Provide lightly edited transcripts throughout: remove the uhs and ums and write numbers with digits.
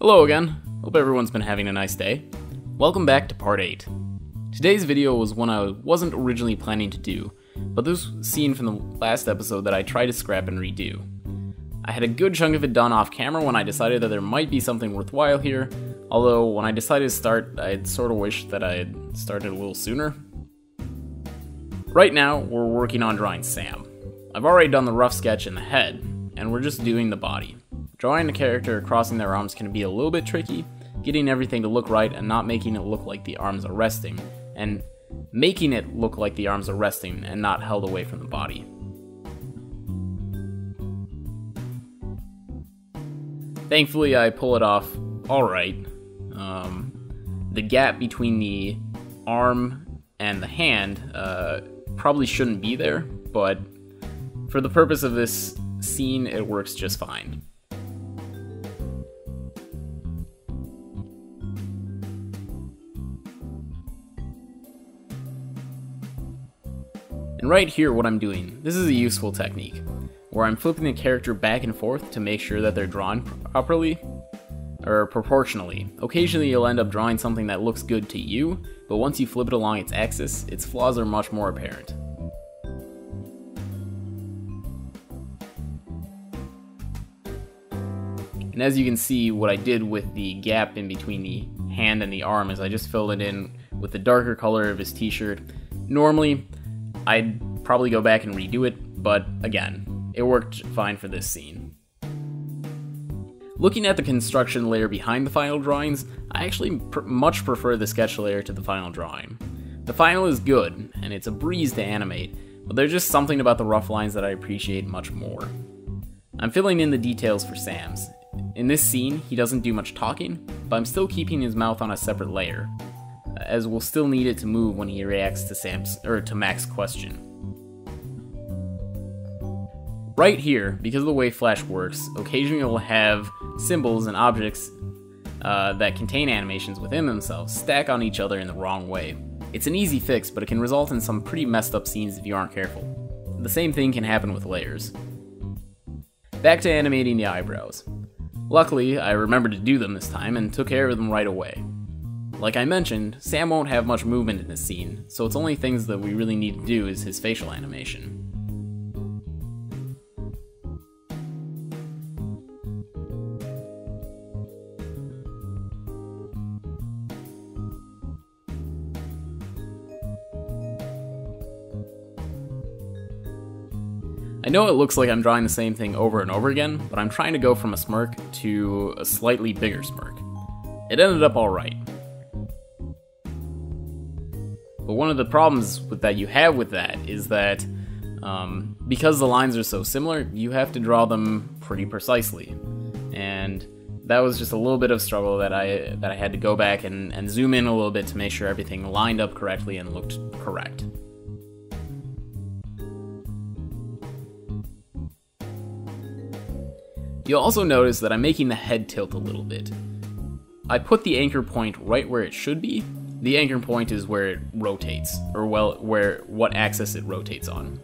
Hello again, hope everyone's been having a nice day. Welcome back to part 8. Today's video was one I wasn't originally planning to do, but this was scene from the last episode that I tried to scrap and redo. I had a good chunk of it done off camera when I decided that there might be something worthwhile here, although when I decided to start, I'd sort of wished that I had started a little sooner. Right now, we're working on drawing Sam. I've already done the rough sketch in the head, and we're just doing the body. Drawing a character crossing their arms can be a little bit tricky, getting everything to look right and not making it look like the arms are resting, and making it look like the arms are resting and not held away from the body. Thankfully, I pull it off alright. The gap between the arm and the hand probably shouldn't be there, but for the purpose of this scene, it works just fine. And right here, what I'm doing, this is a useful technique, where I'm flipping the character back and forth to make sure that they're drawn properly, or proportionally. Occasionally you'll end up drawing something that looks good to you, but once you flip it along its axis, its flaws are much more apparent. And as you can see, what I did with the gap in between the hand and the arm is I just filled it in with the darker color of his t-shirt. Normally, I'd probably go back and redo it, but again, it worked fine for this scene. Looking at the construction layer behind the final drawings, I actually much prefer the sketch layer to the final drawing. The final is good, and it's a breeze to animate, but there's just something about the rough lines that I appreciate much more. I'm filling in the details for Sam's. In this scene, he doesn't do much talking, but I'm still keeping his mouth on a separate layer, as we'll still need it to move when he reacts to Mac's question. Right here, because of the way Flash works, occasionally you'll have symbols and objects that contain animations within themselves stack on each other in the wrong way. It's an easy fix, but it can result in some pretty messed up scenes if you aren't careful. The same thing can happen with layers. Back to animating the eyebrows. Luckily, I remembered to do them this time and took care of them right away. Like I mentioned, Sam won't have much movement in this scene, so it's only things that we really need to do is his facial animation. I know it looks like I'm drawing the same thing over and over again, but I'm trying to go from a smirk to a slightly bigger smirk. It ended up alright. But one of the problems that you have with that is that because the lines are so similar, you have to draw them pretty precisely. And that was just a little bit of struggle that I had to go back and zoom in a little bit to make sure everything lined up correctly and looked correct. You'll also notice that I'm making the head tilt a little bit. I put the anchor point right where it should be. The anchor point is where it rotates, or what axis it rotates on.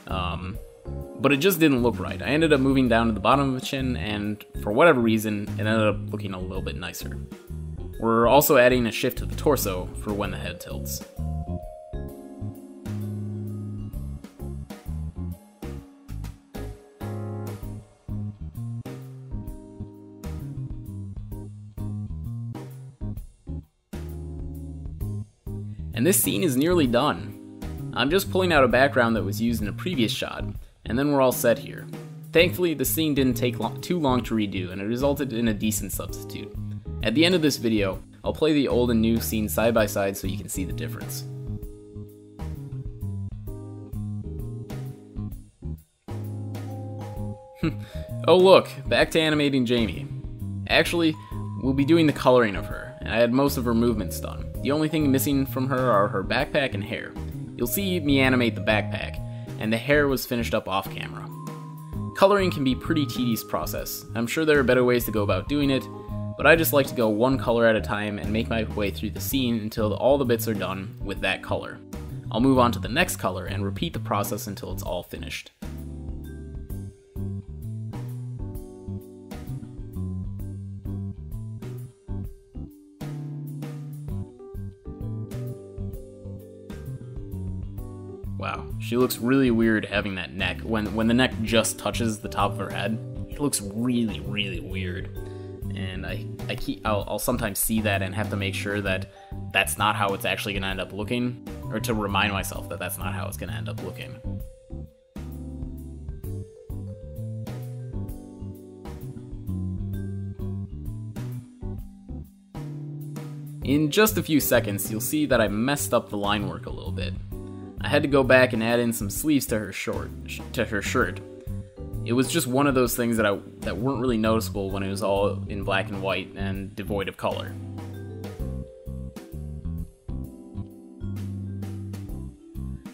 But it just didn't look right. I ended up moving down to the bottom of the chin, and for whatever reason, it ended up looking a little bit nicer. We're also adding a shift to the torso for when the head tilts. And this scene is nearly done. I'm just pulling out a background that was used in a previous shot, and then we're all set here. Thankfully, the scene didn't take too long to redo, and it resulted in a decent substitute. At the end of this video, I'll play the old and new scene side by side so you can see the difference. Oh look, back to animating Jamie. Actually, we'll be doing the coloring of her, and I had most of her movements done. The only thing missing from her are her backpack and hair. You'll see me animate the backpack, and the hair was finished up off camera. Coloring can be a pretty tedious process. I'm sure there are better ways to go about doing it, but I just like to go one color at a time and make my way through the scene until all the bits are done with that color. I'll move on to the next color and repeat the process until it's all finished. Wow, she looks really weird having that neck. When the neck just touches the top of her head, it looks really, really weird. And I'll sometimes see that and have to make sure that that's not how it's actually going to end up looking, or to remind myself that that's not how it's going to end up looking. In just a few seconds, you'll see that I messed up the line work a little bit. I had to go back and add in some sleeves to her shirt. It was just one of those things that weren't really noticeable when it was all in black and white and devoid of color.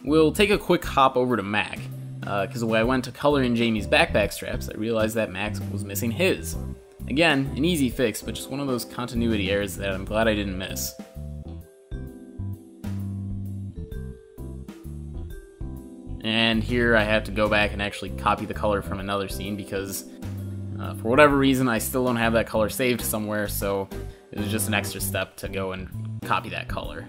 We'll take a quick hop over to Mac, because when I went to color in Jamie's backpack straps, I realized that Mac was missing his. Again, an easy fix, but just one of those continuity errors that I'm glad I didn't miss. And here I have to go back and actually copy the color from another scene because for whatever reason I still don't have that color saved somewhere, so it was just an extra step to go and copy that color.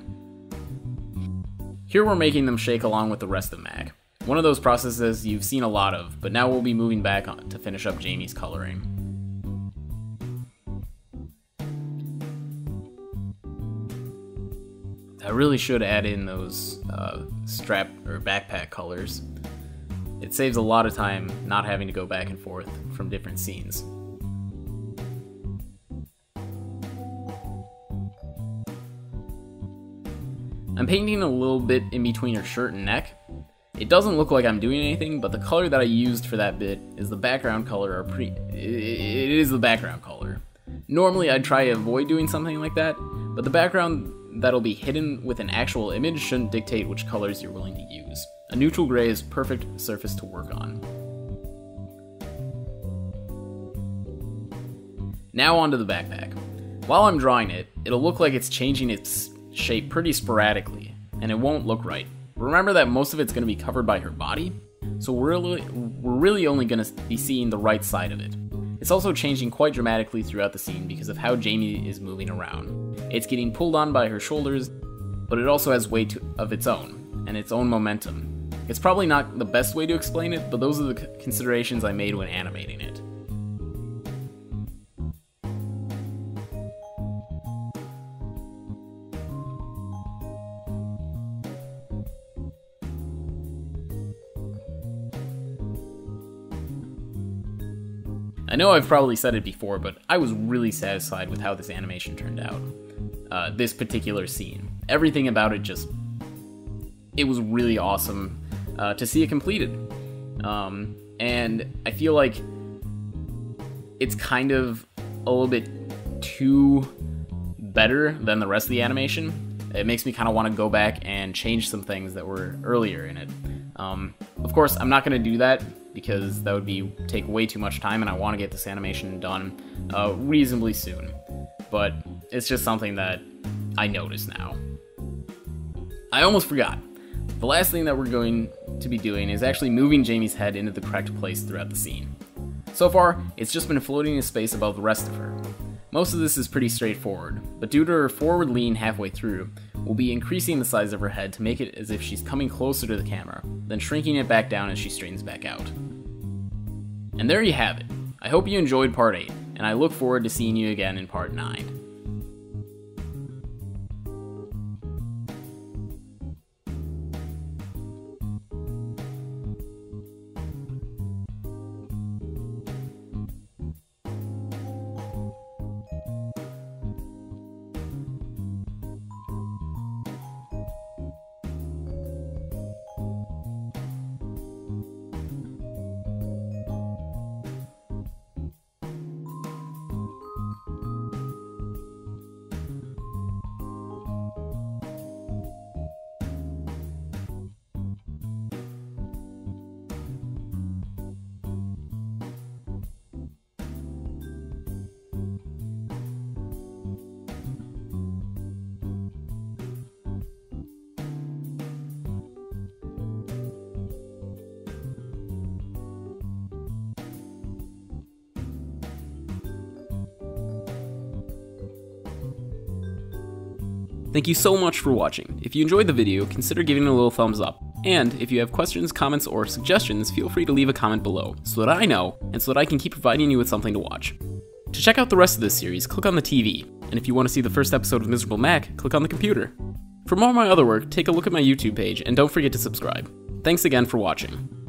Here we're making them shake along with the rest of Mac. One of those processes you've seen a lot of, but now we'll be moving back on to finish up Jamie's coloring. I really should add in those strap or backpack colors. It saves a lot of time not having to go back and forth from different scenes. I'm painting a little bit in between her shirt and neck. It doesn't look like I'm doing anything, but the color that I used for that bit is the background color, it is the background color. Normally I'd try to avoid doing something like that, but the background that'll be hidden with an actual image shouldn't dictate which colors you're willing to use. A neutral gray is perfect surface to work on. Now onto the backpack. While I'm drawing it, it'll look like it's changing its shape pretty sporadically, and it won't look right. Remember that most of it's going to be covered by her body, so we're really only going to be seeing the right side of it. It's also changing quite dramatically throughout the scene because of how Jamie is moving around. It's getting pulled on by her shoulders, but it also has weight of its own, and its own momentum. It's probably not the best way to explain it, but those are the considerations I made when animating it. I know I've probably said it before, but I was really satisfied with how this animation turned out. This particular scene. Everything about it it was really awesome to see it completed. And I feel like it's kind of a little bit too better than the rest of the animation. It makes me kind of want to go back and change some things that were earlier in it. Of course, I'm not going to do that because that would take way too much time, and I want to get this animation done reasonably soon. But it's just something that I notice now. I almost forgot. The last thing that we're going to be doing is actually moving Jamie's head into the correct place throughout the scene. So far, it's just been floating in space above the rest of her. Most of this is pretty straightforward, but due to her forward lean halfway through, we'll be increasing the size of her head to make it as if she's coming closer to the camera, then shrinking it back down as she straightens back out. And there you have it. I hope you enjoyed part 8, and I look forward to seeing you again in part 9. Thank you so much for watching. If you enjoyed the video, consider giving it a little thumbs up. And if you have questions, comments, or suggestions, feel free to leave a comment below, so that I know, and so that I can keep providing you with something to watch. To check out the rest of this series, click on the TV, and if you want to see the first episode of Miserable Mac, click on the computer. For more of my other work, take a look at my YouTube page, and don't forget to subscribe. Thanks again for watching.